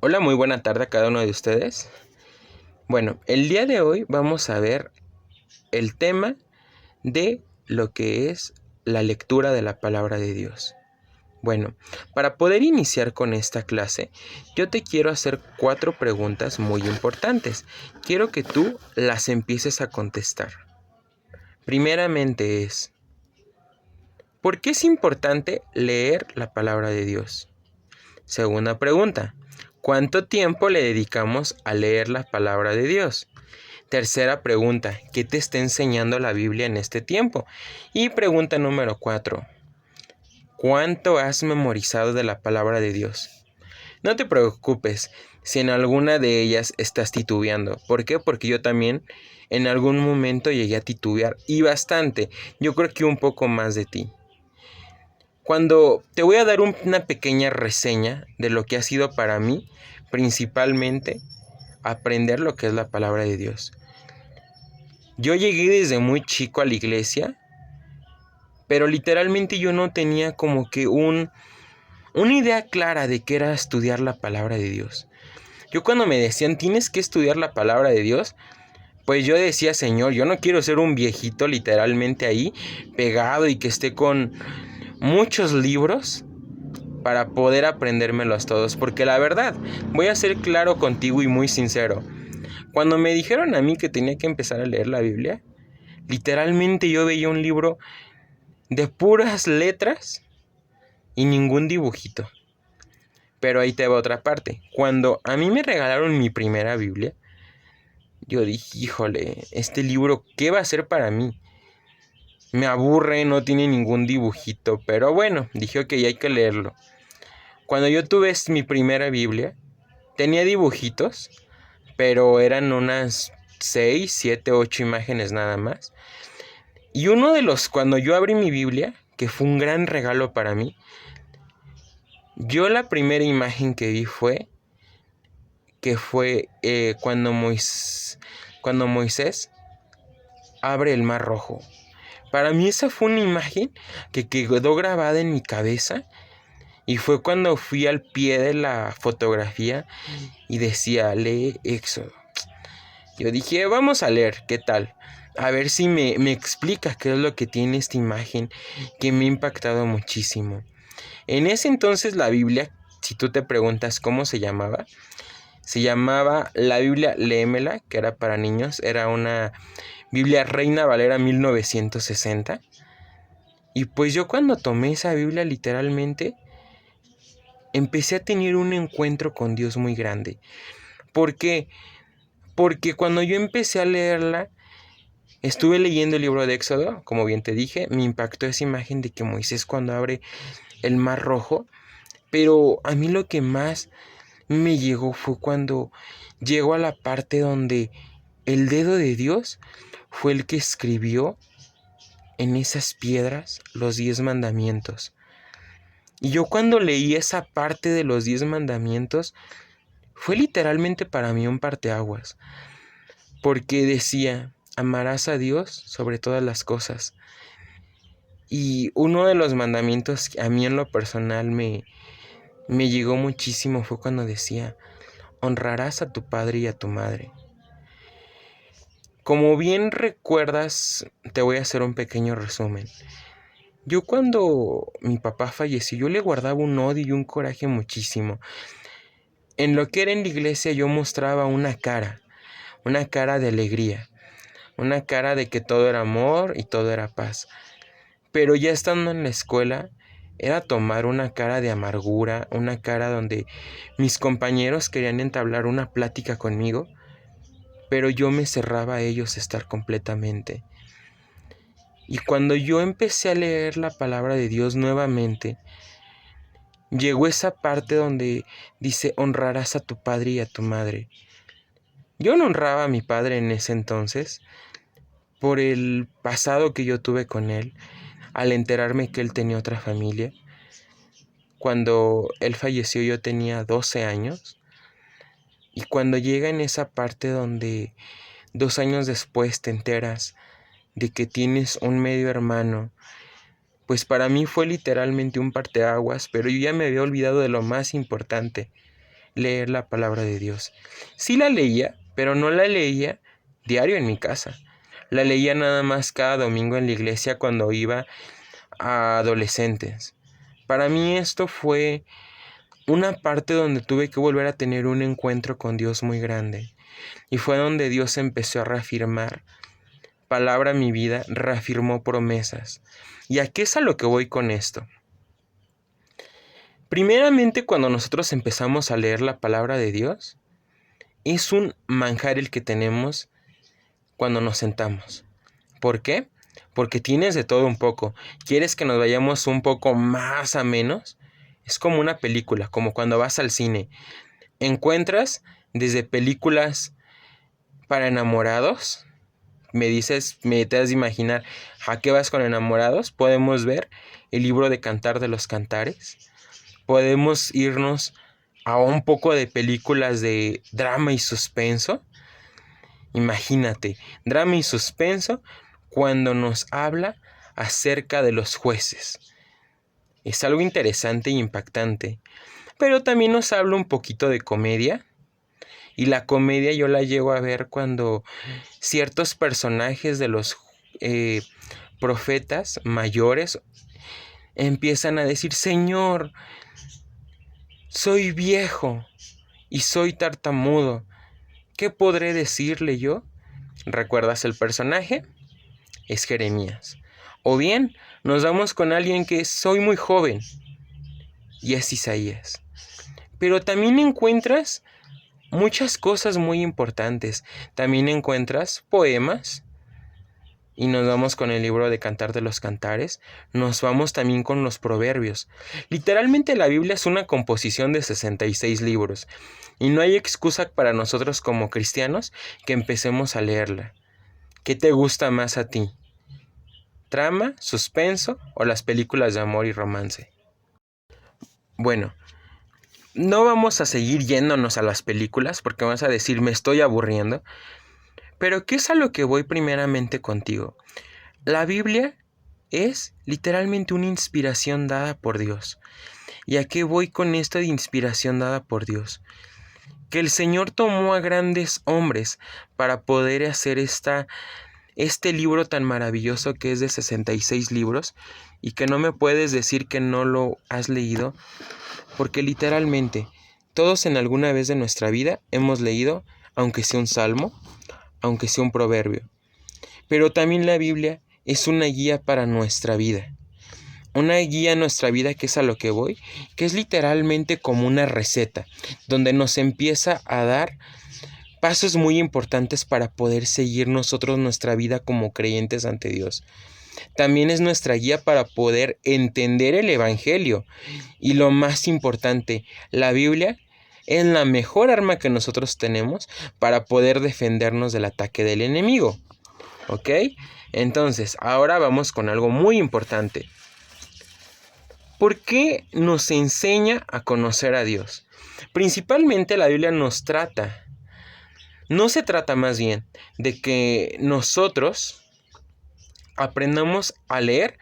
Hola, muy buena tarde a cada uno de ustedes. Bueno, el día de hoy vamos a ver el tema de lo que es la lectura de la palabra de Dios. Bueno, para poder iniciar con esta clase, yo te quiero hacer 4 preguntas muy importantes. Quiero que tú las empieces a contestar. Primeramente es, ¿por qué es importante leer la palabra de Dios? Segunda pregunta, ¿cuánto tiempo le dedicamos a leer la palabra de Dios? Tercera pregunta, ¿qué te está enseñando la Biblia en este tiempo? Y pregunta número 4, ¿cuánto has memorizado de la palabra de Dios? No te preocupes si en alguna de ellas estás titubeando. ¿Por qué? Porque yo también en algún momento llegué a titubear y bastante. Yo creo que un poco más de ti. Cuando te voy a dar una pequeña reseña de lo que ha sido para mí, principalmente aprender lo que es la palabra de Dios. Yo llegué desde muy chico a la iglesia, pero literalmente yo no tenía como que una idea clara de qué era estudiar la palabra de Dios. Yo cuando me decían, tienes que estudiar la palabra de Dios, pues yo decía, Señor, yo no quiero ser un viejito literalmente ahí, pegado y que esté con muchos libros para poder aprendérmelos todos. Porque la verdad, voy a ser claro contigo y muy sincero. Cuando me dijeron a mí que tenía que empezar a leer la Biblia, literalmente yo veía un libro de puras letras y ningún dibujito. Pero ahí te va otra parte. Cuando a mí me regalaron mi primera Biblia, yo dije, híjole, este libro, ¿qué va a ser para mí? Me aburre, no tiene ningún dibujito, pero bueno, dije, ok, hay que leerlo. Cuando yo tuve mi primera Biblia, tenía dibujitos, pero eran unas 6, 7, 8 imágenes nada más. Y uno de los, cuando yo abrí mi Biblia, que fue un gran regalo para mí, yo la primera imagen que vi fue cuando Moisés abre el mar rojo. Para mí esa fue una imagen que quedó grabada en mi cabeza y fue cuando fui al pie de la fotografía y decía, lee Éxodo. Yo dije, vamos a leer, ¿qué tal? A ver si me explica qué es lo que tiene esta imagen que me ha impactado muchísimo. En ese entonces la Biblia, si tú te preguntas cómo se llamaba la Biblia Léemela, que era para niños, era una Biblia Reina Valera 1960. Y pues yo cuando tomé esa Biblia literalmente empecé a tener un encuentro con Dios muy grande. ¿Por qué? Porque cuando yo empecé a leerla, estuve leyendo el libro de Éxodo, como bien te dije, me impactó esa imagen de que Moisés cuando abre el mar rojo, pero a mí lo que más me llegó fue cuando llegó a la parte donde el dedo de Dios fue el que escribió en esas piedras los 10 mandamientos. Y yo cuando leí esa parte de los 10 mandamientos, fue literalmente para mí un parteaguas, porque decía, amarás a Dios sobre todas las cosas. Y uno de los mandamientos que a mí en lo personal me llegó muchísimo fue cuando decía, honrarás a tu padre y a tu madre. Como bien recuerdas, te voy a hacer un pequeño resumen. Yo cuando mi papá falleció, yo le guardaba un odio y un coraje muchísimo. En lo que era en la iglesia yo mostraba una cara de alegría, una cara de que todo era amor y todo era paz. Pero ya estando en la escuela, era tomar una cara de amargura, una cara donde mis compañeros querían entablar una plática conmigo, pero yo me cerraba a ellos estar completamente. Y cuando yo empecé a leer la palabra de Dios nuevamente, llegó esa parte donde dice honrarás a tu padre y a tu madre. Yo no honraba a mi padre en ese entonces por el pasado que yo tuve con él, al enterarme que él tenía otra familia. Cuando él falleció yo tenía 12 años y cuando llega en esa parte donde 2 años después te enteras de que tienes un medio hermano, pues para mí fue literalmente un parteaguas, pero yo ya me había olvidado de lo más importante, leer la palabra de Dios. Sí la leía, pero no la leía diario en mi casa. La leía nada más cada domingo en la iglesia cuando iba a adolescentes. Para mí esto fue una parte donde tuve que volver a tener un encuentro con Dios muy grande. Y fue donde Dios empezó a reafirmar palabra en mi vida, reafirmó promesas. ¿Y a qué es a lo que voy con esto? Primeramente, cuando nosotros empezamos a leer la palabra de Dios, es un manjar el que tenemos cuando nos sentamos. ¿Por qué? Porque tienes de todo un poco. ¿Quieres que nos vayamos un poco más a menos? Es como una película, como cuando vas al cine. Encuentras desde películas para enamorados. Me te has de imaginar a qué vas con enamorados. Podemos ver el libro de Cantar de los Cantares. Podemos irnos a un poco de películas de drama y suspenso. Imagínate, drama y suspenso cuando nos habla acerca de los jueces. Es algo interesante e impactante. Pero también nos habla un poquito de comedia. Y la comedia yo la llego a ver cuando ciertos personajes de los profetas mayores empiezan a decir: Señor, soy viejo y soy tartamudo. ¿Qué podré decirle yo? ¿Recuerdas el personaje? Es Jeremías. O bien nos vamos con alguien que soy muy joven y es Isaías. Pero también encuentras muchas cosas muy importantes. También encuentras poemas. Y nos vamos con el libro de Cantar de los Cantares. Nos vamos también con los proverbios. Literalmente la Biblia es una composición de 66 libros. Y no hay excusa para nosotros como cristianos que empecemos a leerla. ¿Qué te gusta más a ti? ¿Trama, suspenso o las películas de amor y romance? Bueno, no vamos a seguir yéndonos a las películas porque vas a decir me estoy aburriendo. Pero ¿qué es a lo que voy primeramente contigo? La Biblia es literalmente una inspiración dada por Dios. ¿Y a qué voy con esto de inspiración dada por Dios? Que el Señor tomó a grandes hombres para poder hacer este libro tan maravilloso que es de 66 libros y que no me puedes decir que no lo has leído, porque literalmente todos en alguna vez de nuestra vida hemos leído, aunque sea un salmo, aunque sea un proverbio. Pero también la Biblia es una guía para nuestra vida. Una guía a nuestra vida, que es a lo que voy, que es literalmente como una receta, donde nos empieza a dar pasos muy importantes para poder seguir nosotros nuestra vida como creyentes ante Dios. También es nuestra guía para poder entender el Evangelio. Y lo más importante, la Biblia es la mejor arma que nosotros tenemos para poder defendernos del ataque del enemigo. ¿Ok? Entonces, ahora vamos con algo muy importante. ¿Por qué nos enseña a conocer a Dios? Principalmente la Biblia no se trata más bien de que nosotros aprendamos a leer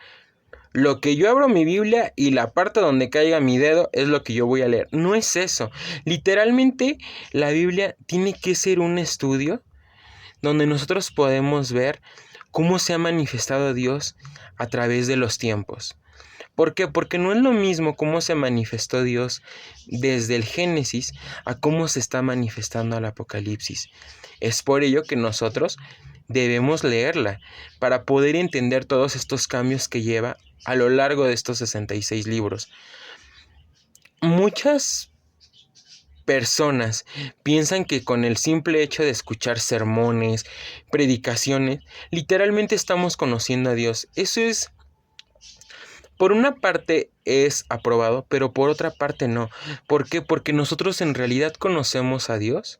lo que yo abro mi Biblia y la parte donde caiga mi dedo es lo que yo voy a leer. No es eso. Literalmente la Biblia tiene que ser un estudio donde nosotros podemos ver cómo se ha manifestado Dios a través de los tiempos. ¿Por qué? Porque no es lo mismo cómo se manifestó Dios desde el Génesis a cómo se está manifestando al Apocalipsis. Es por ello que nosotros debemos leerla para poder entender todos estos cambios que lleva a lo largo de estos 66 libros. Muchas personas piensan que con el simple hecho de escuchar sermones, predicaciones, literalmente estamos conociendo a Dios. Eso es, por una parte es aprobado, pero por otra parte no. ¿Por qué? Porque nosotros en realidad conocemos a Dios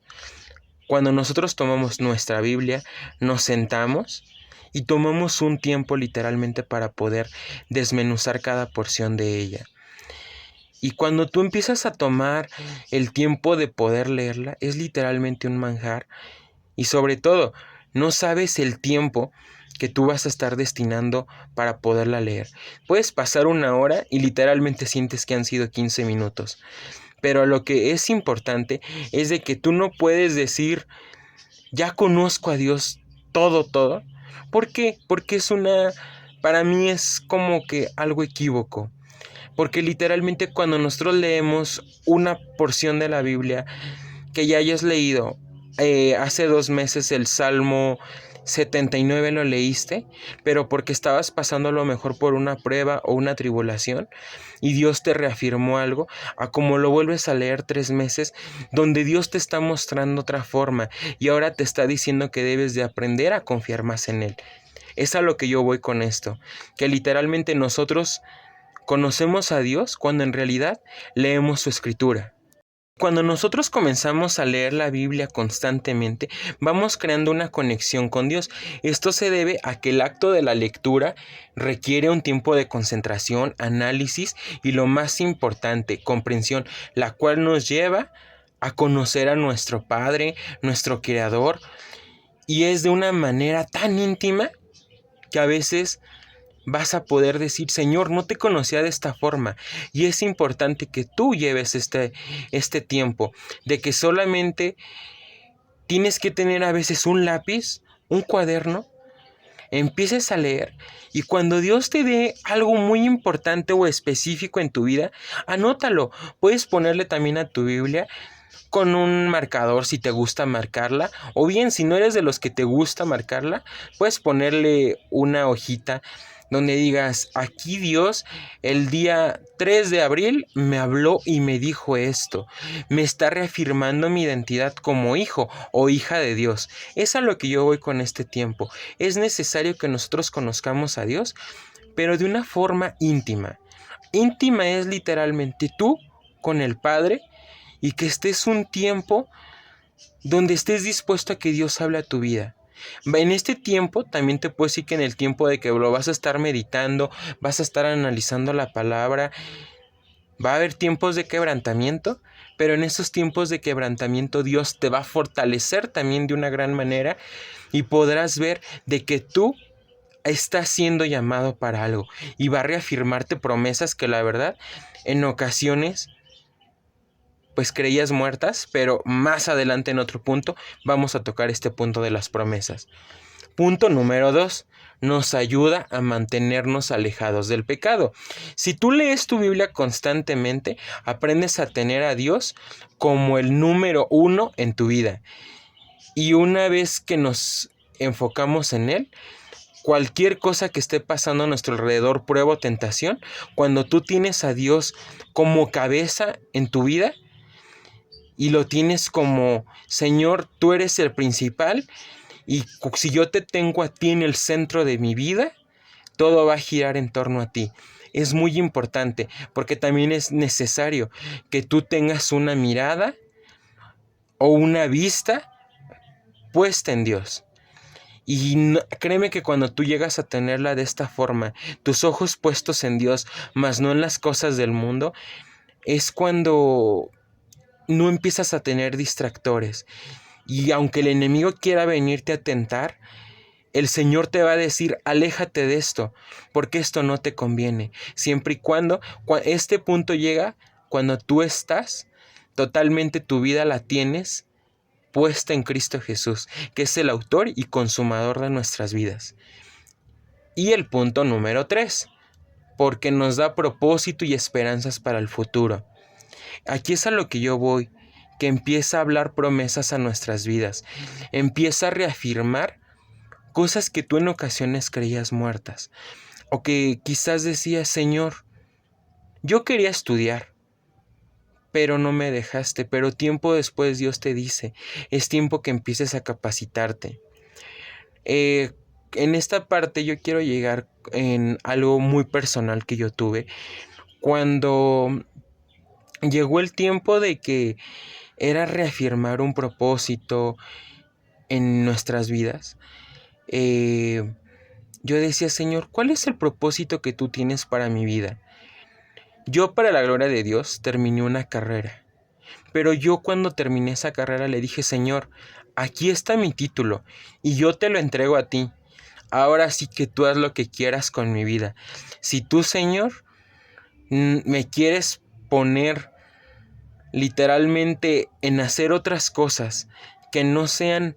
cuando nosotros tomamos nuestra Biblia, nos sentamos y tomamos un tiempo literalmente para poder desmenuzar cada porción de ella. Y cuando tú empiezas a tomar el tiempo de poder leerla, es literalmente un manjar. Y sobre todo, no sabes el tiempo que tú vas a estar destinando para poderla leer. Puedes pasar una hora y literalmente sientes que han sido 15 minutos. Pero lo que es importante es de que tú no puedes decir, ya conozco a Dios todo. ¿Por qué? Porque para mí es como que algo equívoco. Porque literalmente cuando nosotros leemos una porción de la Biblia que ya hayas leído, hace 2 meses el Salmo 79 lo leíste, pero porque estabas pasando a lo mejor por una prueba o una tribulación y Dios te reafirmó algo, a como lo vuelves a leer 3 meses, donde Dios te está mostrando otra forma y ahora te está diciendo que debes de aprender a confiar más en Él. Es a lo que yo voy con esto, que literalmente nosotros conocemos a Dios cuando en realidad leemos su escritura. Cuando nosotros comenzamos a leer la Biblia constantemente, vamos creando una conexión con Dios. Esto se debe a que el acto de la lectura requiere un tiempo de concentración, análisis y lo más importante, comprensión, la cual nos lleva a conocer a nuestro Padre, nuestro Creador, y es de una manera tan íntima que a veces vas a poder decir, Señor, no te conocía de esta forma. Y es importante que tú lleves este tiempo, de que solamente tienes que tener a veces un lápiz, un cuaderno, empieces a leer y cuando Dios te dé algo muy importante o específico en tu vida, anótalo. Puedes ponerle también a tu Biblia con un marcador si te gusta marcarla, o bien si no eres de los que te gusta marcarla, puedes ponerle una hojita donde digas, aquí Dios el día 3 de abril me habló y me dijo esto, me está reafirmando mi identidad como hijo o hija de Dios. Es a lo que yo voy con este tiempo. Es necesario que nosotros conozcamos a Dios, pero de una forma íntima. Íntima es literalmente tú con el Padre, y que estés un tiempo donde estés dispuesto a que Dios hable a tu vida. En este tiempo, también te puedo decir que en el tiempo de que lo vas a estar meditando, vas a estar analizando la palabra, va a haber tiempos de quebrantamiento, pero en esos tiempos de quebrantamiento Dios te va a fortalecer también de una gran manera y podrás ver de que tú estás siendo llamado para algo y va a reafirmarte promesas que la verdad en ocasiones pues creías muertas, pero más adelante en otro punto vamos a tocar este punto de las promesas. Punto número 2. Nos ayuda a mantenernos alejados del pecado. Si tú lees tu Biblia constantemente, aprendes a tener a Dios como el número 1 en tu vida. Y una vez que nos enfocamos en Él, cualquier cosa que esté pasando a nuestro alrededor, prueba o tentación, cuando tú tienes a Dios como cabeza en tu vida, y lo tienes como, Señor, tú eres el principal y si yo te tengo a ti en el centro de mi vida, todo va a girar en torno a ti. Es muy importante porque también es necesario que tú tengas una mirada o una vista puesta en Dios. Y créeme que cuando tú llegas a tenerla de esta forma, tus ojos puestos en Dios, mas no en las cosas del mundo, es cuando no empiezas a tener distractores. Y aunque el enemigo quiera venirte a tentar, el Señor te va a decir, aléjate de esto, porque esto no te conviene. Siempre y cuando este punto llega, cuando tú estás, totalmente tu vida la tienes puesta en Cristo Jesús, que es el autor y consumador de nuestras vidas. Y el punto número 3, porque nos da propósito y esperanzas para el futuro. Aquí es a lo que yo voy, que empieza a hablar promesas a nuestras vidas, empieza a reafirmar cosas que tú en ocasiones creías muertas, o que quizás decías, Señor, yo quería estudiar, pero no me dejaste, pero tiempo después Dios te dice, es tiempo que empieces a capacitarte. En esta parte yo quiero llegar en algo muy personal que yo tuve, cuando llegó el tiempo de que era reafirmar un propósito en nuestras vidas. Yo decía, Señor, ¿cuál es el propósito que tú tienes para mi vida? Yo, para la gloria de Dios, terminé una carrera. Pero yo cuando terminé esa carrera le dije, Señor, aquí está mi título y yo te lo entrego a ti. Ahora sí que tú haz lo que quieras con mi vida. Si tú, Señor, me quieres poner literalmente en hacer otras cosas que no sean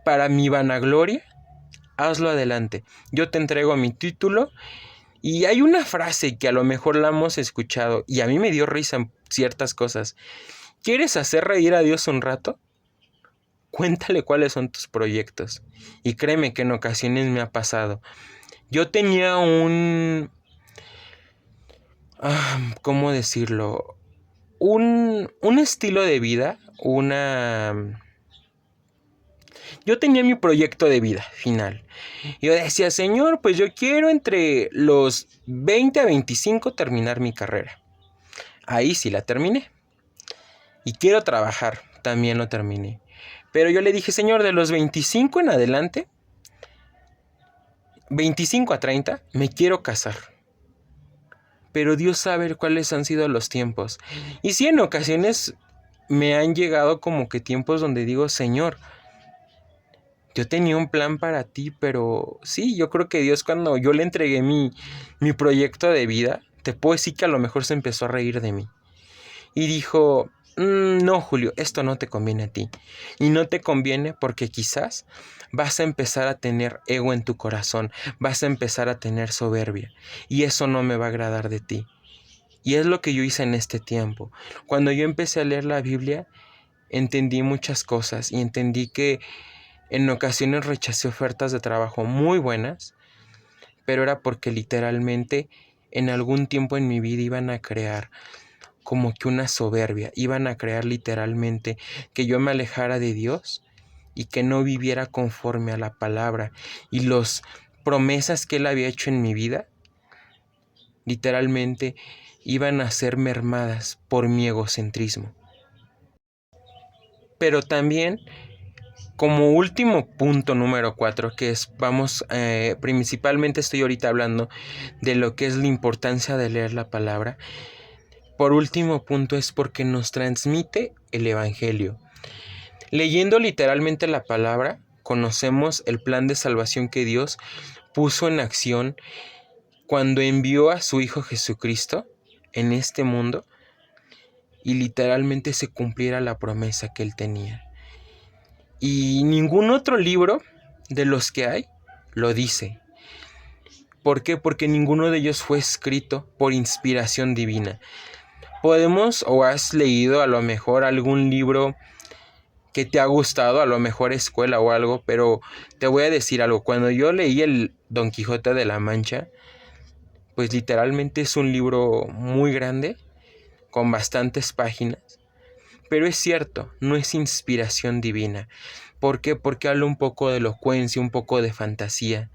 para mi vanagloria, hazlo adelante. Yo te entrego mi título. Y hay una frase que a lo mejor la hemos escuchado y a mí me dio risa en ciertas cosas. ¿Quieres hacer reír a Dios un rato? Cuéntale cuáles son tus proyectos. Y créeme que en ocasiones me ha pasado. Yo tenía ¿cómo decirlo? Un estilo de vida, Yo tenía mi proyecto de vida final. Yo decía, Señor, pues yo quiero entre los 20 a 25 terminar mi carrera. Ahí sí la terminé. Y quiero trabajar, también lo terminé. Pero yo le dije, Señor, de los 25 en adelante, 25 a 30, me quiero casar. Pero Dios sabe cuáles han sido los tiempos. Y sí, en ocasiones me han llegado como que tiempos donde digo, Señor, yo tenía un plan para ti, pero sí, yo creo que Dios, cuando yo le entregué mi proyecto de vida, te puedo decir que a lo mejor se empezó a reír de mí. Y dijo, no, Julio, esto no te conviene a ti. Y no te conviene porque quizás vas a empezar a tener ego en tu corazón, vas a empezar a tener soberbia. Y eso no me va a agradar de ti. Y es lo que yo hice en este tiempo. Cuando yo empecé a leer la Biblia, entendí muchas cosas y entendí que en ocasiones rechacé ofertas de trabajo muy buenas, pero era porque literalmente en algún tiempo en mi vida iban a crear como que una soberbia, iban a crear literalmente que yo me alejara de Dios y que no viviera conforme a la palabra y las promesas que Él había hecho en mi vida, literalmente iban a ser mermadas por mi egocentrismo. Pero también, como último punto número 4, que es, principalmente estoy ahorita hablando de lo que es la importancia de leer la palabra. Por último punto es porque nos transmite el Evangelio. Leyendo literalmente la palabra, conocemos el plan de salvación que Dios puso en acción cuando envió a su Hijo Jesucristo en este mundo y literalmente se cumpliera la promesa que Él tenía. Y ningún otro libro de los que hay lo dice. ¿Por qué? Porque ninguno de ellos fue escrito por inspiración divina. Podemos, o has leído a lo mejor algún libro que te ha gustado, a lo mejor escuela o algo, pero te voy a decir algo. Cuando yo leí el Don Quijote de la Mancha, pues literalmente es un libro muy grande, con bastantes páginas, pero es cierto, no es inspiración divina. ¿Por qué? Porque habla un poco de elocuencia, un poco de fantasía,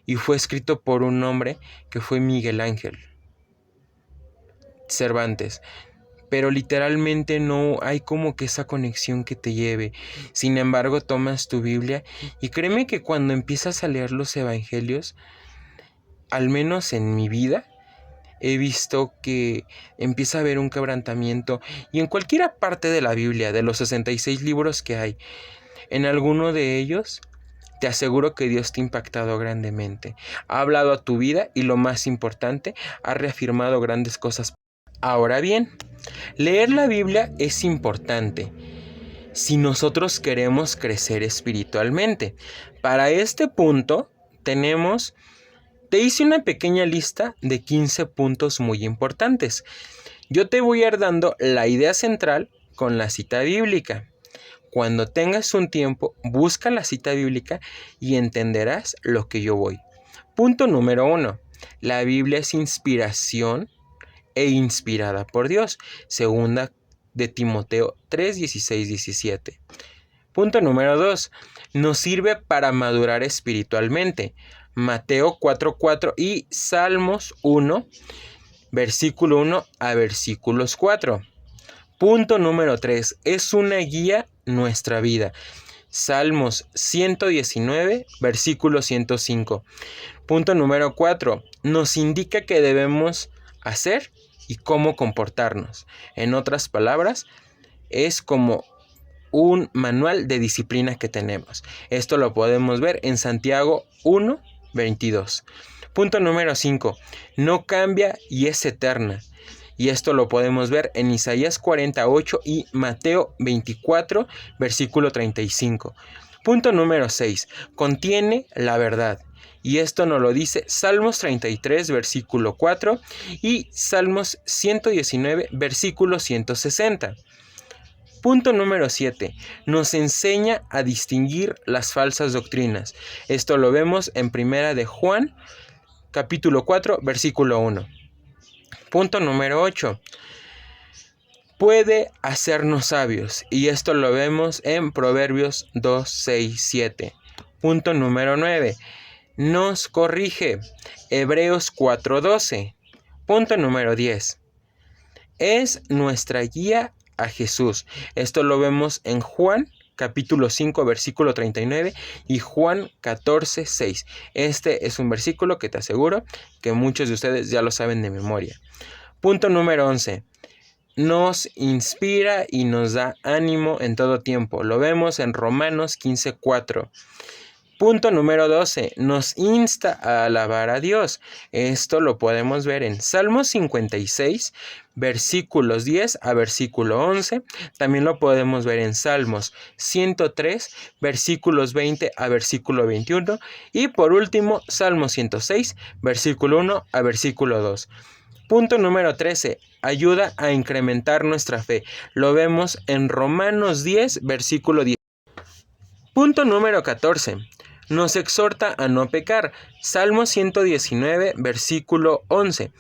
y fue escrito por un hombre que fue Miguel Ángel Cervantes. Pero literalmente no hay como que esa conexión que te lleve. Sin embargo, tomas tu Biblia y créeme que cuando empiezas a leer los evangelios, al menos en mi vida, he visto que empieza a haber un quebrantamiento. Y en cualquier parte de la Biblia, de los 66 libros que hay, en alguno de ellos, te aseguro que Dios te ha impactado grandemente. Ha hablado a tu vida y, lo más importante, ha reafirmado grandes cosas. Ahora bien, leer la Biblia es importante si nosotros queremos crecer espiritualmente. Para este punto te hice una pequeña lista de 15 puntos muy importantes. Yo te voy a ir dando la idea central con la cita bíblica. Cuando tengas un tiempo, busca la cita bíblica y entenderás lo que yo voy. Punto número 1. La Biblia es inspiración e inspirada por Dios. Segunda de Timoteo 3, 16, 17. Punto número 2. Nos sirve para madurar espiritualmente. Mateo 4, 4 y Salmos 1, versículo 1 a versículos 4. Punto número 3. Es una guía nuestra vida. Salmos 119, versículo 105. Punto número 4. Nos indica qué debemos hacer y cómo comportarnos. En otras palabras, es como un manual de disciplina que tenemos. Esto lo podemos ver en Santiago 1, 22. Punto número 5. No cambia y es eterna. Y esto lo podemos ver en Isaías 48 y Mateo 24, versículo 35. Punto número 6. Contiene la verdad. Y esto nos lo dice Salmos 33, versículo 4 y Salmos 119, versículo 160. Punto número 7. Nos enseña a distinguir las falsas doctrinas. Esto lo vemos en Primera de Juan, capítulo 4, versículo 1. Punto número 8. Puede hacernos sabios. Y esto lo vemos en Proverbios 2, 6, 7. Punto número 9. Nos corrige. Hebreos 4, 12. Punto número 10. Es nuestra guía a Jesús. Esto lo vemos en Juan capítulo 5 versículo 39 y Juan 14, 6. Este es un versículo que te aseguro que muchos de ustedes ya lo saben de memoria. Punto número 11. Nos inspira y nos da ánimo en todo tiempo. Lo vemos en Romanos 15, 4. Punto número 12. Nos insta a alabar a Dios. Esto lo podemos ver en Salmos 56, versículos 10 a versículo 11. También lo podemos ver en Salmos 103, versículos 20 a versículo 21. Y por último, Salmos 106, versículo 1 a versículo 2. Punto número 13. Ayuda a incrementar nuestra fe. Lo vemos en Romanos 10, versículo 10. Punto número 14. Nos exhorta a no pecar. Salmo 119, versículo 11.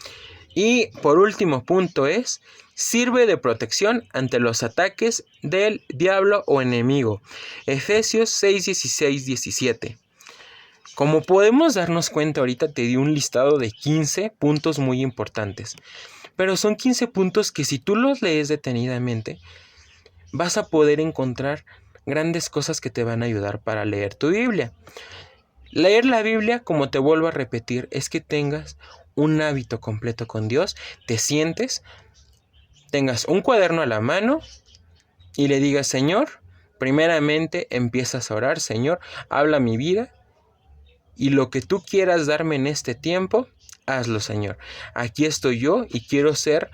Y por último punto es, sirve de protección ante los ataques del diablo o enemigo. Efesios 6, 16, 17. Como podemos darnos cuenta, ahorita te di un listado de 15 puntos muy importantes. Pero son 15 puntos que si tú los lees detenidamente, vas a poder encontrar grandes cosas que te van a ayudar para leer tu Biblia. Leer la Biblia, como te vuelvo a repetir, es que tengas un hábito completo con Dios, te sientes, tengas un cuaderno a la mano y le digas, Señor, primeramente empiezas a orar, Señor, habla mi vida y lo que tú quieras darme en este tiempo, hazlo, Señor. Aquí estoy yo y quiero ser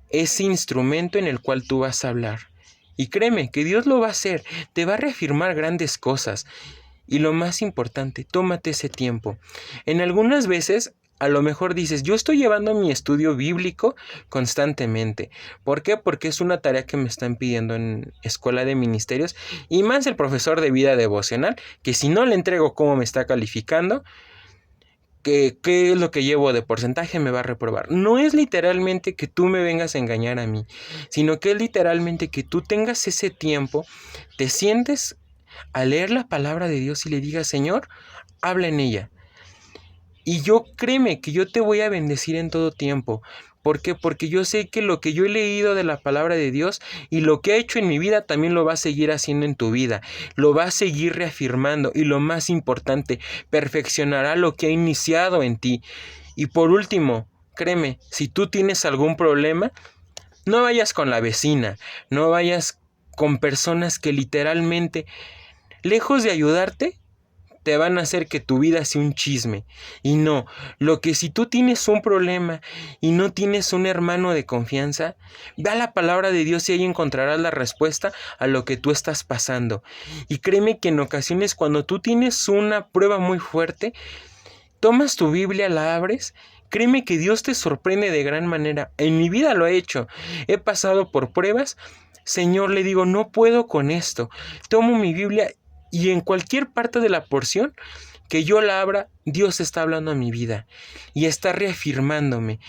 ese instrumento en el cual tú vas a hablar. Y créeme que Dios lo va a hacer, te va a reafirmar grandes cosas. Y lo más importante, tómate ese tiempo. En algunas veces, a lo mejor dices, yo estoy llevando mi estudio bíblico constantemente. ¿Por qué? Porque es una tarea que me están pidiendo en escuela de ministerios. Y más el profesor de vida devocional, que si no le entrego cómo me está calificando, qué es lo que llevo de porcentaje, me va a reprobar. No es literalmente que tú me vengas a engañar a mí, sino que es literalmente que tú tengas ese tiempo, te sientes a leer la palabra de Dios y le digas, Señor, habla en ella. Y yo créeme que yo te voy a bendecir en todo tiempo. ¿Por qué? Porque yo sé que lo que yo he leído de la palabra de Dios y lo que ha hecho en mi vida también lo va a seguir haciendo en tu vida. Lo va a seguir reafirmando y lo más importante, perfeccionará lo que ha iniciado en ti. Y por último, créeme, si tú tienes algún problema, no vayas con la vecina, no vayas con personas que literalmente, lejos de ayudarte, te van a hacer que tu vida sea un chisme. Y no, lo que si tú tienes un problema y no tienes un hermano de confianza, ve a la palabra de Dios y ahí encontrarás la respuesta a lo que tú estás pasando. Y créeme que en ocasiones cuando tú tienes una prueba muy fuerte, tomas tu Biblia, la abres, créeme que Dios te sorprende de gran manera. En mi vida lo he hecho. He pasado por pruebas. Señor, le digo, no puedo con esto. Tomo mi Biblia y en cualquier parte de la porción que yo la abra, Dios está hablando a mi vida y está reafirmándome.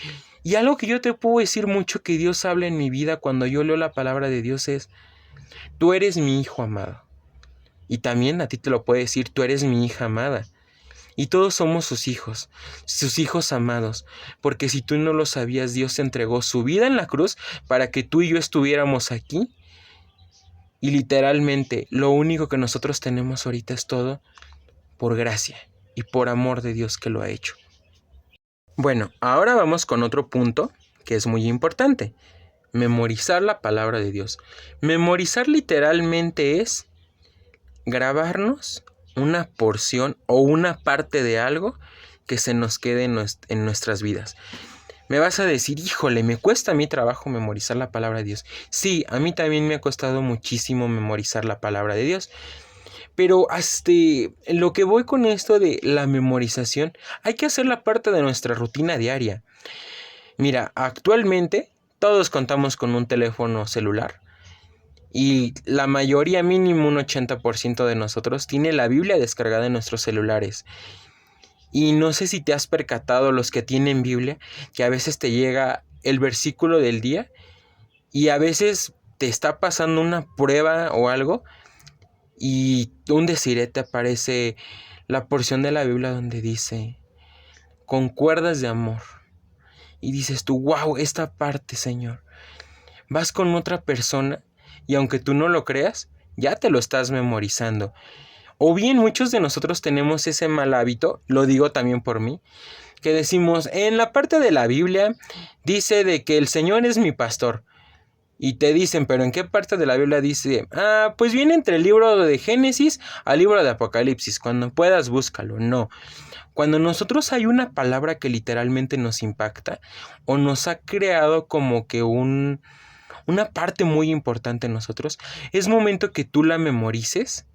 Y algo que yo te puedo decir mucho que Dios habla en mi vida cuando yo leo la palabra de Dios es, tú eres mi hijo amado. Y también a ti te lo puede decir, tú eres mi hija amada. Y todos somos sus hijos amados, porque si tú no lo sabías, Dios entregó su vida en la cruz para que tú y yo estuviéramos aquí. Y literalmente lo único que nosotros tenemos ahorita es todo por gracia y por amor de Dios que lo ha hecho. Bueno, ahora vamos con otro punto que es muy importante. Memorizar la palabra de Dios. Memorizar literalmente es grabarnos una porción o una parte de algo que se nos quede en nuestras vidas. Me vas a decir, híjole, me cuesta a mí trabajo memorizar la palabra de Dios. Sí, a mí también me ha costado muchísimo memorizar la palabra de Dios. Pero hasta lo que voy con esto de la memorización, hay que hacerla parte de nuestra rutina diaria. Mira, actualmente todos contamos con un teléfono celular. Y la mayoría, mínimo un 80% de nosotros, tiene la Biblia descargada en nuestros celulares. Y no sé si te has percatado, los que tienen Biblia, que a veces te llega el versículo del día y a veces te está pasando una prueba o algo y un deciré te aparece la porción de la Biblia donde dice con cuerdas de amor. Y dices tú, wow, esta parte, Señor. Vas con otra persona y aunque tú no lo creas, ya te lo estás memorizando. O bien muchos de nosotros tenemos ese mal hábito, lo digo también por mí, que decimos, en la parte de la Biblia dice de que el Señor es mi pastor. Y te dicen, pero ¿en qué parte de la Biblia dice? Pues viene entre el libro de Génesis al libro de Apocalipsis. Cuando puedas, búscalo. No. Cuando nosotros hay una palabra que literalmente nos impacta o nos ha creado como que una parte muy importante en nosotros, es momento que tú la memorices.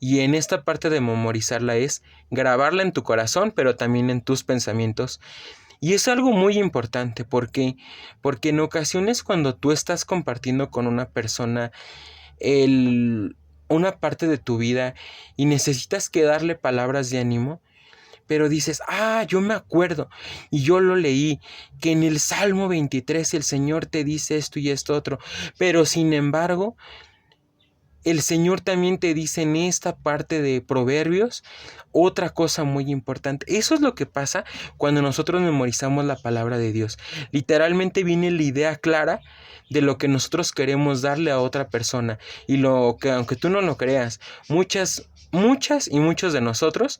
Y en esta parte de memorizarla es grabarla en tu corazón, pero también en tus pensamientos. Y es algo muy importante porque en ocasiones cuando tú estás compartiendo con una persona una parte de tu vida y necesitas que darle palabras de ánimo, pero dices, yo me acuerdo y yo lo leí, que en el Salmo 23 el Señor te dice esto y esto otro, pero sin embargo el Señor también te dice en esta parte de Proverbios otra cosa muy importante. Eso es lo que pasa cuando nosotros memorizamos la palabra de Dios. Literalmente viene la idea clara de lo que nosotros queremos darle a otra persona. Y lo que, aunque tú no lo creas, muchas y muchos de nosotros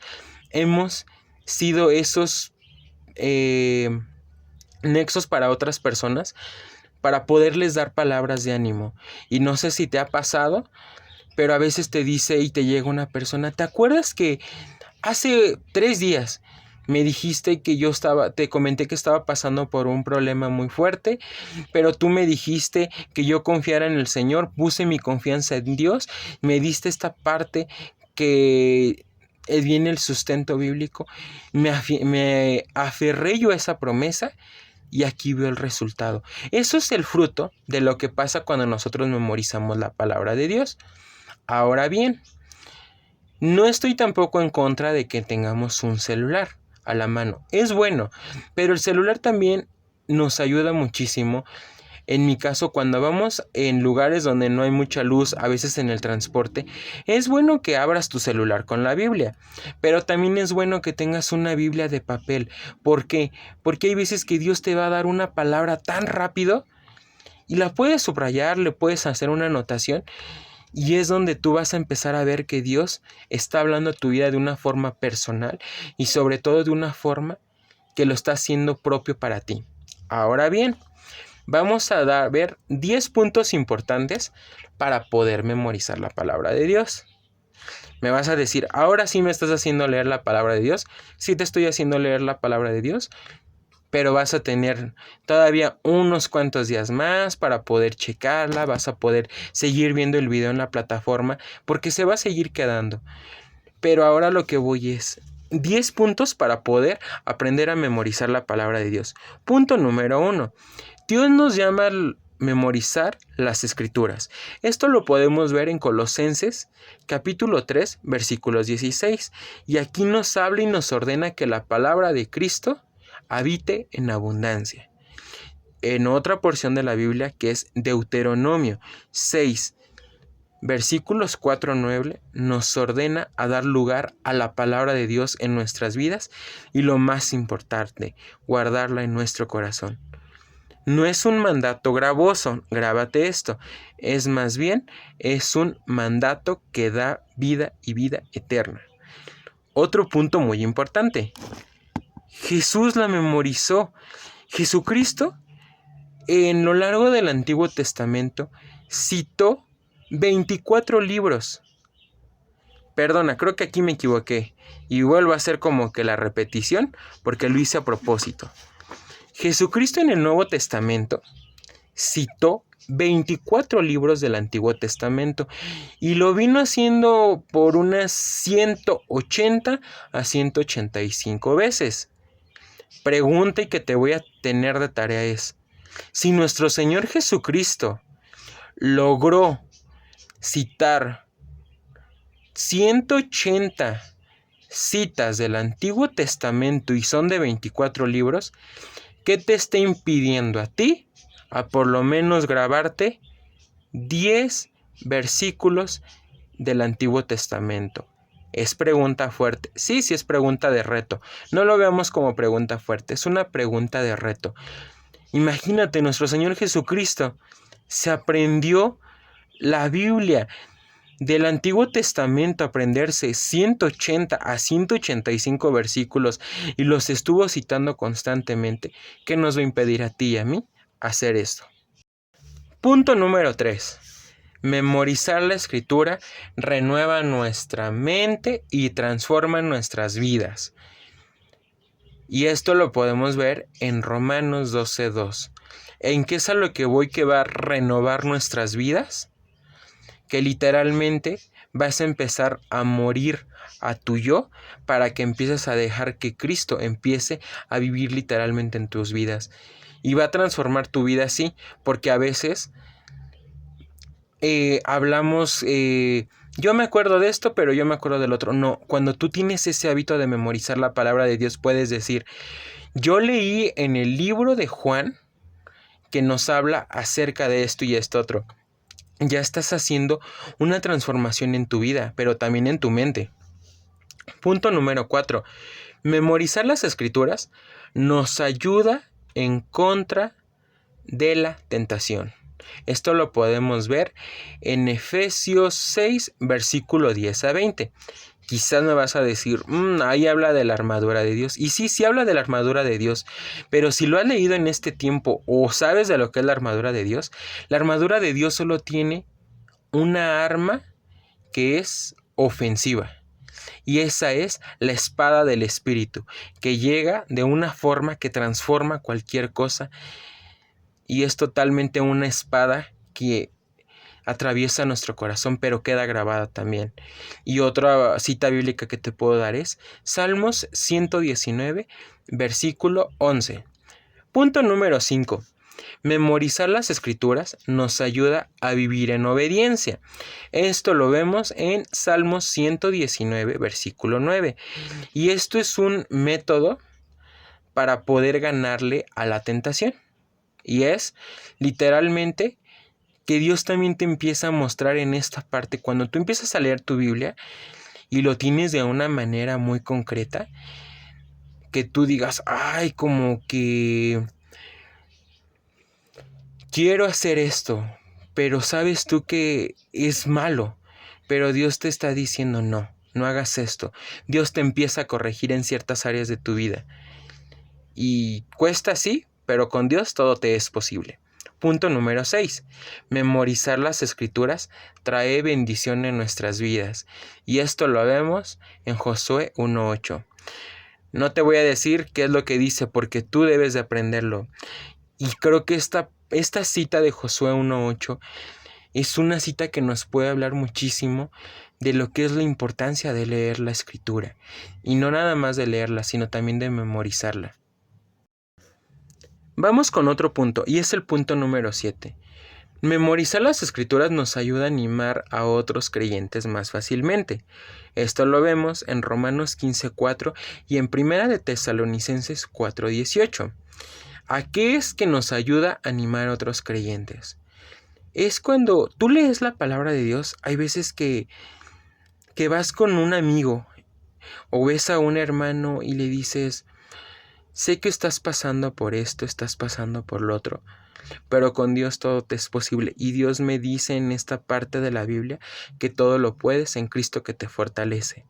hemos sido esos nexos para otras personas, para poderles dar palabras de ánimo. Y no sé si te ha pasado, pero a veces te dice y te llega una persona, ¿te acuerdas que hace 3 días me dijiste que te comenté que estaba pasando por un problema muy fuerte, pero tú me dijiste que yo confiara en el Señor, puse mi confianza en Dios, me diste esta parte que viene el sustento bíblico, me aferré yo a esa promesa y aquí veo el resultado? Eso es el fruto de lo que pasa cuando nosotros memorizamos la palabra de Dios. Ahora bien, no estoy tampoco en contra de que tengamos un celular a la mano. Es bueno, pero el celular también nos ayuda muchísimo. En mi caso, cuando vamos en lugares donde no hay mucha luz, a veces en el transporte, es bueno que abras tu celular con la Biblia, pero también es bueno que tengas una Biblia de papel. ¿Por qué? Porque hay veces que Dios te va a dar una palabra tan rápido y la puedes subrayar, le puedes hacer una anotación. Y es donde tú vas a empezar a ver que Dios está hablando a tu vida de una forma personal y sobre todo de una forma que lo está haciendo propio para ti. Ahora bien, vamos a ver 10 puntos importantes para poder memorizar la palabra de Dios. Me vas a decir, ahora sí me estás haciendo leer la palabra de Dios. Sí te estoy haciendo leer la palabra de Dios, pero vas a tener todavía unos cuantos días más para poder checarla, vas a poder seguir viendo el video en la plataforma, porque se va a seguir quedando. Pero ahora lo que voy es 10 puntos para poder aprender a memorizar la palabra de Dios. Punto número 1. Dios nos llama a memorizar las escrituras. Esto lo podemos ver en Colosenses capítulo 3 versículos 16. Y aquí nos habla y nos ordena que la palabra de Cristo habite en abundancia. En otra porción de la Biblia que es Deuteronomio 6, versículos 4 a 9, nos ordena a dar lugar a la palabra de Dios en nuestras vidas y lo más importante, guardarla en nuestro corazón. No es un mandato gravoso, grábate esto, es más bien, es un mandato que da vida y vida eterna. Otro punto muy importante, Jesús la memorizó. Jesucristo, en lo largo del Antiguo Testamento, citó 24 libros. Perdona, creo que aquí me equivoqué. Y vuelvo a hacer como que la repetición, porque lo hice a propósito. Jesucristo en el Nuevo Testamento citó 24 libros del Antiguo Testamento y lo vino haciendo por unas 180 a 185 veces. Pregunta y que te voy a tener de tarea es, si nuestro Señor Jesucristo logró citar 180 citas del Antiguo Testamento y son de 24 libros, ¿qué te está impidiendo a ti a por lo menos grabarte 10 versículos del Antiguo Testamento? ¿Es pregunta fuerte? Sí, sí es pregunta de reto. No lo veamos como pregunta fuerte, es una pregunta de reto. Imagínate, nuestro Señor Jesucristo se aprendió la Biblia del Antiguo Testamento, aprenderse 180 a 185 versículos y los estuvo citando constantemente. ¿Qué nos va a impedir a ti y a mí hacer esto? Punto número 3. Memorizar la Escritura renueva nuestra mente y transforma nuestras vidas. Y esto lo podemos ver en Romanos 12:2. ¿En qué es a lo que voy que va a renovar nuestras vidas? Que literalmente vas a empezar a morir a tu yo para que empieces a dejar que Cristo empiece a vivir literalmente en tus vidas. Y va a transformar tu vida, sí, porque a veces hablamos, yo me acuerdo de esto, pero yo me acuerdo del otro. No, cuando tú tienes ese hábito de memorizar la palabra de Dios, puedes decir, yo leí en el libro de Juan que nos habla acerca de esto y esto otro. Ya estás haciendo una transformación en tu vida, pero también en tu mente. Punto número 4. Memorizar las escrituras nos ayuda en contra de la tentación. Esto lo podemos ver en Efesios 6, versículo 10 a 20. Quizás me vas a decir, ahí habla de la armadura de Dios. Y sí, sí habla de la armadura de Dios. Pero si lo has leído en este tiempo o sabes de lo que es la armadura de Dios solo tiene una arma que es ofensiva. Y esa es la espada del Espíritu, que llega de una forma que transforma cualquier cosa. Y es totalmente una espada que atraviesa nuestro corazón, pero queda grabada también. Y otra cita bíblica que te puedo dar es Salmos 119, versículo 11. Punto número 5. Memorizar las escrituras nos ayuda a vivir en obediencia. Esto lo vemos en Salmos 119, versículo 9. Y esto es un método para poder ganarle a la tentación. Y es literalmente que Dios también te empieza a mostrar en esta parte. Cuando tú empiezas a leer tu Biblia y lo tienes de una manera muy concreta, que tú digas, ay, como que quiero hacer esto, pero sabes tú que es malo, pero Dios te está diciendo no, no hagas esto. Dios te empieza a corregir en ciertas áreas de tu vida. Y cuesta sí, pero con Dios todo te es posible. Punto número 6. Memorizar las escrituras trae bendición en nuestras vidas. Y esto lo vemos en Josué 1:8. No te voy a decir qué es lo que dice porque tú debes de aprenderlo. Y creo que esta cita de Josué 1:8 es una cita que nos puede hablar muchísimo de lo que es la importancia de leer la escritura. Y no nada más de leerla, sino también de memorizarla. Vamos con otro punto, y es el punto número 7. Memorizar las escrituras nos ayuda a animar a otros creyentes más fácilmente. Esto lo vemos en Romanos 15:4 y en Primera de Tesalonicenses 4:18. ¿A qué es que nos ayuda a animar a otros creyentes? Es cuando tú lees la palabra de Dios, hay veces que vas con un amigo o ves a un hermano y le dices, sé que estás pasando por esto, estás pasando por lo otro, pero con Dios todo te es posible. Y Dios me dice en esta parte de la Biblia que todo lo puedes en Cristo que te fortalece.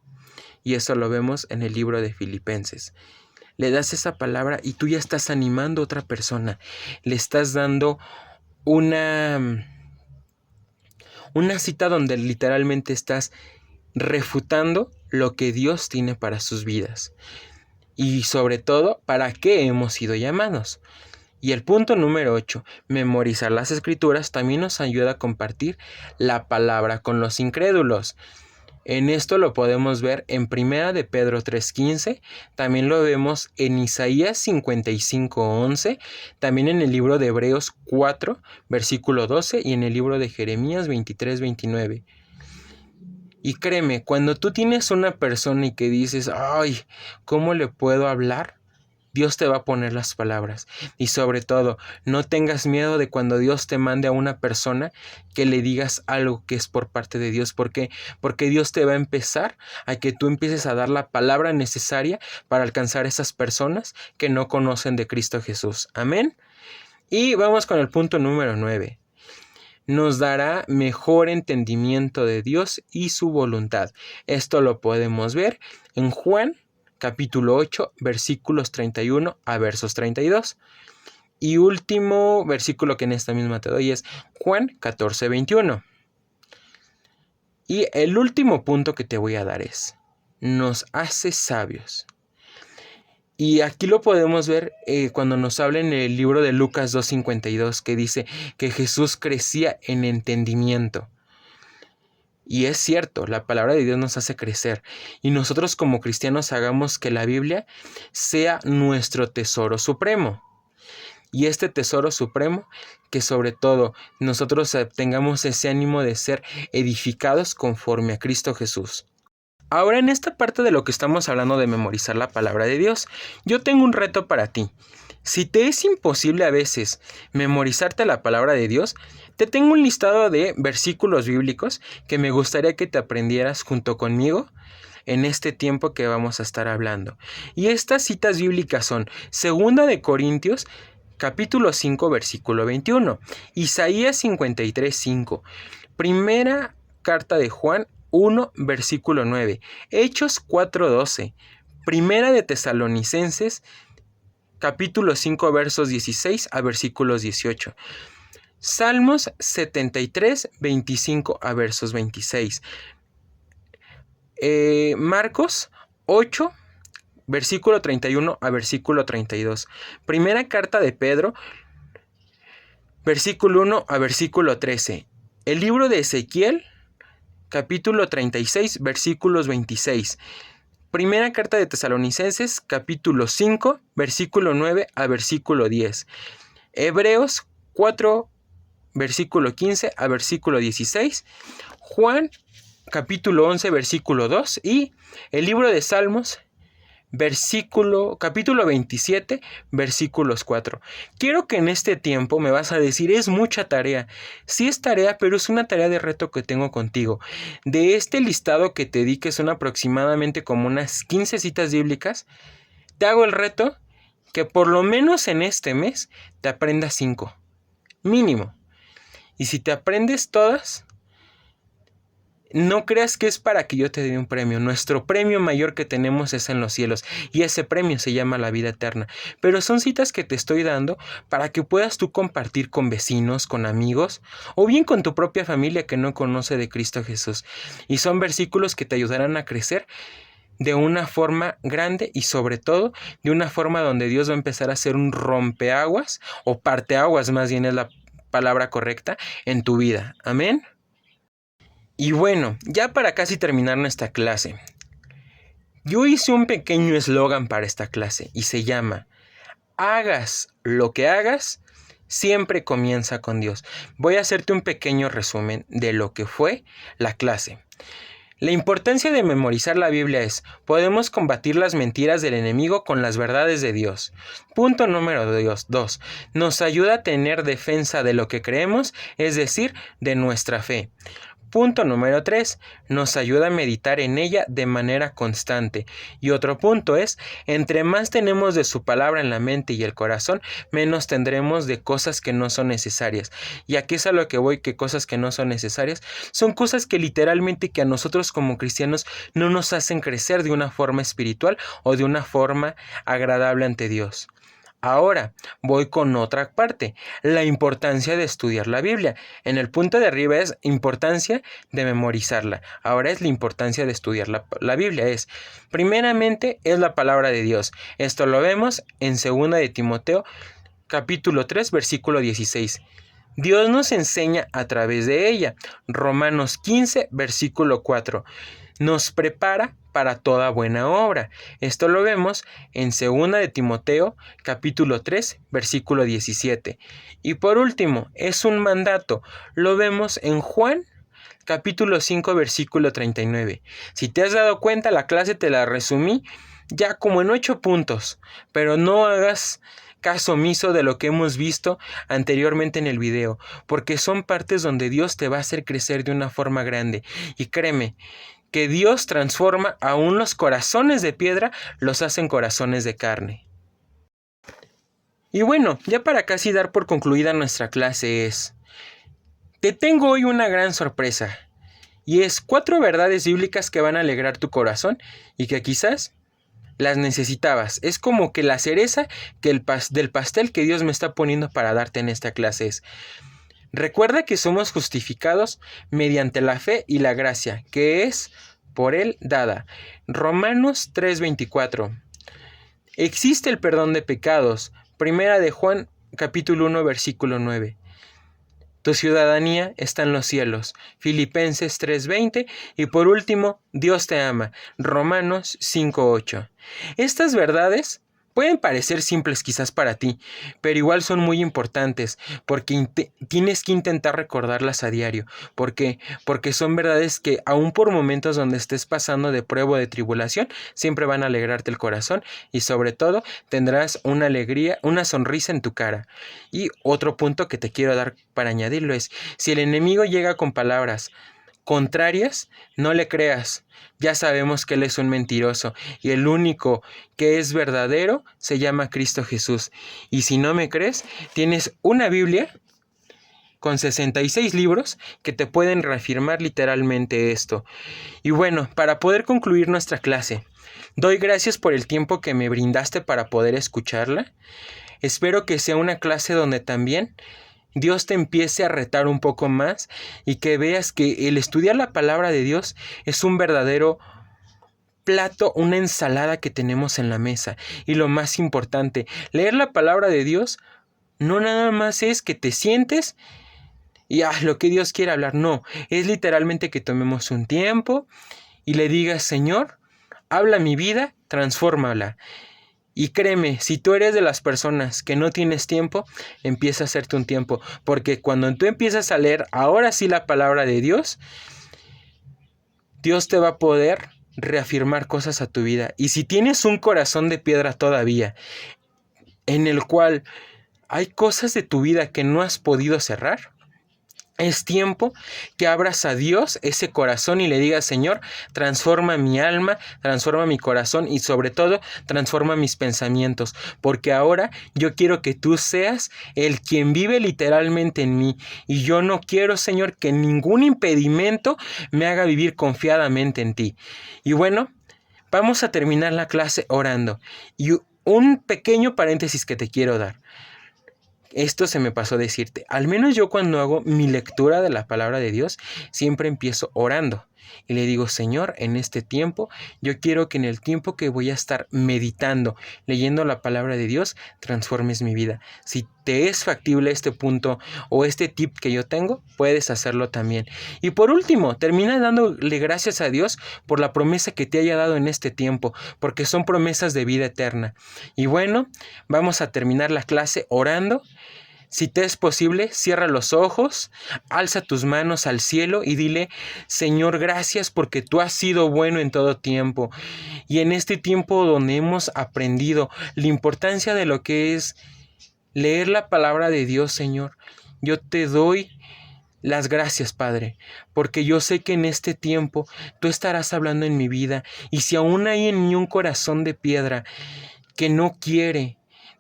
Y eso lo vemos en el libro de Filipenses. Le das esa palabra y tú ya estás animando a otra persona. Le estás dando una cita donde literalmente estás refutando lo que Dios tiene para sus vidas. y sobre todo, ¿para qué hemos sido llamados? Y el punto número 8, memorizar las escrituras también nos ayuda a compartir la palabra con los incrédulos. En esto lo podemos ver en 1 de Pedro 3:15, también lo vemos en Isaías 55:11, también en el libro de Hebreos 4, versículo 12 y en el libro de Jeremías 23:29. Y créeme, cuando tú tienes una persona y que dices, ay, ¿cómo le puedo hablar? Dios te va a poner las palabras. Y sobre todo, no tengas miedo de cuando Dios te mande a una persona que le digas algo que es por parte de Dios. ¿Por qué? Porque Dios te va a empezar a que tú empieces a dar la palabra necesaria para alcanzar a esas personas que no conocen de Cristo Jesús. Amén. Y vamos con el punto número 9. Nos dará mejor entendimiento de Dios y su voluntad. Esto lo podemos ver en Juan capítulo 8, versículos 31 a versos 32. Y último versículo que en esta misma te doy es Juan 14, 21. Y el último punto que te voy a dar es, nos hace sabios. Y aquí lo podemos ver cuando nos habla en el libro de Lucas 2:52, que dice que Jesús crecía en entendimiento. Y es cierto, la palabra de Dios nos hace crecer. Y nosotros como cristianos hagamos que la Biblia sea nuestro tesoro supremo. Y este tesoro supremo, que sobre todo nosotros tengamos ese ánimo de ser edificados conforme a Cristo Jesús. Ahora, en esta parte de lo que estamos hablando de memorizar la palabra de Dios, yo tengo un reto para ti. Si te es imposible a veces memorizarte la palabra de Dios, te tengo un listado de versículos bíblicos que me gustaría que te aprendieras junto conmigo en este tiempo que vamos a estar hablando. Y estas citas bíblicas son 2 de Corintios, capítulo 5, versículo 21, Isaías 53, 5, primera carta de Juan 1, versículo 9, Hechos 4, 12, primera de Tesalonicenses, capítulo 5, versos 16 a versículos 18. Salmos 73, 25 a versos 26. Marcos 8, versículo 31 a versículo 32. Primera carta de Pedro, versículo 1 a versículo 13. El libro de Ezequiel, capítulo 36, versículos 26. Primera carta de Tesalonicenses, capítulo 5, versículo 9 a versículo 10. Hebreos 4, versículo 15 a versículo 16. Juan, capítulo 11, versículo 2. Y el libro de Salmos, capítulo 27, versículos 4. Quiero que en este tiempo me vas a decir, es mucha tarea. Sí es tarea, pero es una tarea de reto que tengo contigo. De este listado que te di, que son aproximadamente como unas 15 citas bíblicas, te hago el reto que por lo menos en este mes te aprendas 5. Mínimo. Y si te aprendes todas, no creas que es para que yo te dé un premio. Nuestro premio mayor que tenemos es en los cielos. Y ese premio se llama la vida eterna. Pero son citas que te estoy dando para que puedas tú compartir con vecinos, con amigos, o bien con tu propia familia que no conoce de Cristo Jesús. Y son versículos que te ayudarán a crecer de una forma grande y sobre todo de una forma donde Dios va a empezar a hacer un rompeaguas, o parteaguas más bien es la palabra correcta, en tu vida. Amén. Y bueno, ya para casi terminar nuestra clase, yo hice un pequeño eslogan para esta clase y se llama, hagas lo que hagas, siempre comienza con Dios. Voy a hacerte un pequeño resumen de lo que fue la clase. La importancia de memorizar la Biblia es, podemos combatir las mentiras del enemigo con las verdades de Dios. Punto número 2. Nos ayuda a tener defensa de lo que creemos, es decir, de nuestra fe. Punto número 3. Nos ayuda a meditar en ella de manera constante. Y otro punto es, entre más tenemos de su palabra en la mente y el corazón, menos tendremos de cosas que no son necesarias. Y aquí es a lo que voy, que cosas que no son necesarias son cosas que literalmente que a nosotros como cristianos no nos hacen crecer de una forma espiritual o de una forma agradable ante Dios. Ahora voy con otra parte, la importancia de estudiar la Biblia. En el punto de arriba es importancia de memorizarla. Ahora es la importancia de estudiar la Biblia. Primeramente, es la palabra de Dios. Esto lo vemos en 2 de Timoteo, capítulo 3, versículo 16. Dios nos enseña a través de ella. Romanos 15, versículo 4. Nos prepara para toda buena obra. Esto lo vemos en 2 de Timoteo, capítulo 3, versículo 17. Y por último, es un mandato. Lo vemos en Juan, capítulo 5, versículo 39. Si te has dado cuenta, la clase te la resumí ya como en 8 puntos, pero no hagas caso omiso de lo que hemos visto anteriormente en el video, porque son partes donde Dios te va a hacer crecer de una forma grande. Y créeme, que Dios transforma aún los corazones de piedra, los hace en corazones de carne. Y bueno, ya para casi dar por concluida nuestra clase te tengo hoy una gran sorpresa, y es 4 verdades bíblicas que van a alegrar tu corazón y que quizás las necesitabas. Es como que la cereza del pastel que Dios me está poniendo para darte en esta clase recuerda que somos justificados mediante la fe y la gracia, que es por Él dada. Romanos 3:24. Existe el perdón de pecados. Primera de Juan, capítulo 1, versículo 9. Tu ciudadanía está en los cielos. Filipenses 3:20. Y por último, Dios te ama. Romanos 5:8. Estas verdades pueden parecer simples quizás para ti, pero igual son muy importantes porque tienes que intentar recordarlas a diario. ¿Por qué? Porque son verdades que aún por momentos donde estés pasando de prueba o de tribulación, siempre van a alegrarte el corazón y sobre todo tendrás una alegría, una sonrisa en tu cara. Y otro punto que te quiero dar para añadirlo es, si el enemigo llega con palabras contrarias, no le creas. Ya sabemos que él es un mentiroso y el único que es verdadero se llama Cristo Jesús. Y si no me crees, tienes una Biblia con 66 libros que te pueden reafirmar literalmente esto. Y bueno, para poder concluir nuestra clase, doy gracias por el tiempo que me brindaste para poder escucharla. Espero que sea una clase donde también Dios te empiece a retar un poco más y que veas que el estudiar la palabra de Dios es un verdadero plato, una ensalada que tenemos en la mesa. Y lo más importante, leer la palabra de Dios no nada más es que te sientes y lo que Dios quiere hablar, no, es literalmente que tomemos un tiempo y le digas, Señor, habla mi vida, transfórmala. Y créeme, si tú eres de las personas que no tienes tiempo, empieza a hacerte un tiempo. Porque cuando tú empiezas a leer ahora sí la palabra de Dios, Dios te va a poder reafirmar cosas a tu vida. Y si tienes un corazón de piedra todavía, en el cual hay cosas de tu vida que no has podido cerrar, es tiempo que abras a Dios ese corazón y le digas, Señor, transforma mi alma, transforma mi corazón y sobre todo transforma mis pensamientos, porque ahora yo quiero que tú seas el quien vive literalmente en mí y yo no quiero, Señor, que ningún impedimento me haga vivir confiadamente en ti. Y bueno, vamos a terminar la clase orando y un pequeño paréntesis que te quiero dar. Esto se me pasó decirte, al menos yo cuando hago mi lectura de la palabra de Dios, siempre empiezo orando y le digo, Señor, en este tiempo, yo quiero que en el tiempo que voy a estar meditando, leyendo la palabra de Dios, transformes mi vida. Si te es factible este punto o este tip que yo tengo, puedes hacerlo también. Y por último, termina dándole gracias a Dios por la promesa que te haya dado en este tiempo, porque son promesas de vida eterna. Y bueno, vamos a terminar la clase orando. Si te es posible, cierra los ojos, alza tus manos al cielo y dile, Señor, gracias porque tú has sido bueno en todo tiempo. Y en este tiempo donde hemos aprendido la importancia de lo que es leer la palabra de Dios, Señor, yo te doy las gracias, Padre, porque yo sé que en este tiempo tú estarás hablando en mi vida y si aún hay en mí un corazón de piedra que no quiere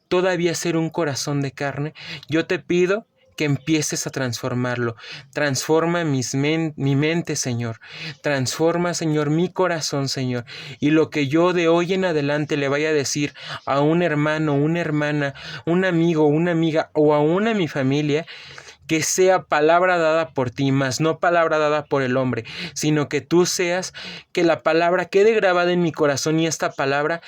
todavía ser un corazón de carne, yo te pido que empieces a transformarlo. Transforma mi mente, Señor. Transforma, Señor, mi corazón, Señor. Y lo que yo de hoy en adelante le vaya a decir a un hermano, una hermana, un amigo, una amiga o aún a mi familia, que sea palabra dada por ti, mas no palabra dada por el hombre, sino que tú seas, que la palabra quede grabada en mi corazón y esta palabra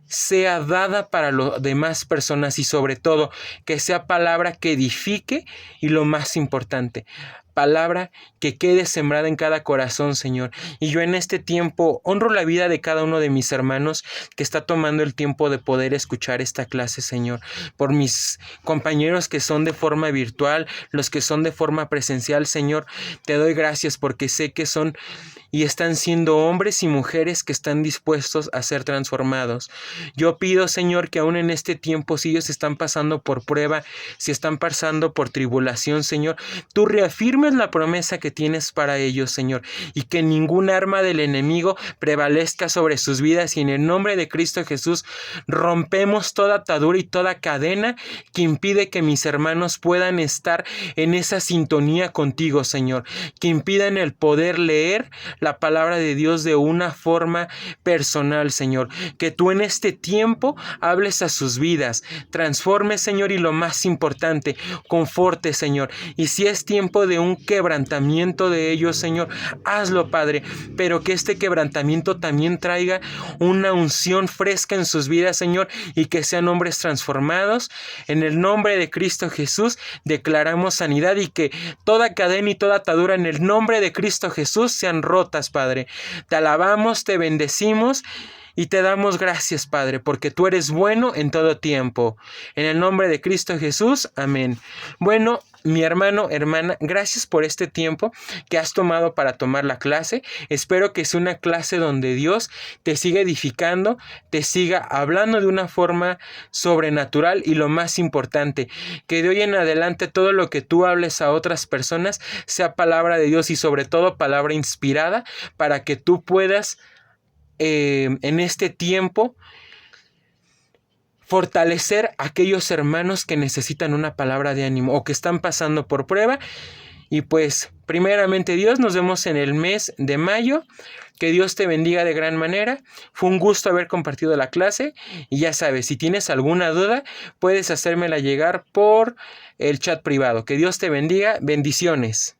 sea dada para las demás personas y sobre todo que sea palabra que edifique y lo más importante, palabra que quede sembrada en cada corazón, Señor. Y yo en este tiempo honro la vida de cada uno de mis hermanos que está tomando el tiempo de poder escuchar esta clase, Señor. Por mis compañeros que son de forma virtual, los que son de forma presencial, Señor, te doy gracias porque sé que son y están siendo hombres y mujeres que están dispuestos a ser transformados. Yo pido, Señor, que aún en este tiempo, si ellos están pasando por prueba, si están pasando por tribulación, Señor, tú reafirmes la promesa que tienes para ellos, Señor, y que ningún arma del enemigo prevalezca sobre sus vidas, y en el nombre de Cristo Jesús rompemos toda atadura y toda cadena que impide que mis hermanos puedan estar en esa sintonía contigo, Señor, que impidan el poder leer la palabra de Dios de una forma personal, Señor. Que tú en este tiempo hables a sus vidas, transformes, Señor, y lo más importante, conforte, Señor. Y si es tiempo de un quebrantamiento de ellos, Señor, hazlo, Padre, pero que este quebrantamiento también traiga una unción fresca en sus vidas, Señor, y que sean hombres transformados. En el nombre de Cristo Jesús declaramos sanidad y que toda cadena y toda atadura en el nombre de Cristo Jesús sean rotas, Padre. Te alabamos, te bendecimos y te damos gracias, Padre, porque tú eres bueno en todo tiempo. En el nombre de Cristo Jesús, amén. Bueno, mi hermano, hermana, gracias por este tiempo que has tomado para tomar la clase. Espero que sea una clase donde Dios te siga edificando, te siga hablando de una forma sobrenatural y lo más importante, que de hoy en adelante todo lo que tú hables a otras personas sea palabra de Dios y sobre todo palabra inspirada para que tú puedas en este tiempo fortalecer a aquellos hermanos que necesitan una palabra de ánimo o que están pasando por prueba. Y pues primeramente Dios, nos vemos en el mes de mayo. Que Dios te bendiga de gran manera. Fue un gusto haber compartido la clase y ya sabes, si tienes alguna duda puedes hacérmela llegar por el chat privado. Que Dios te bendiga. Bendiciones.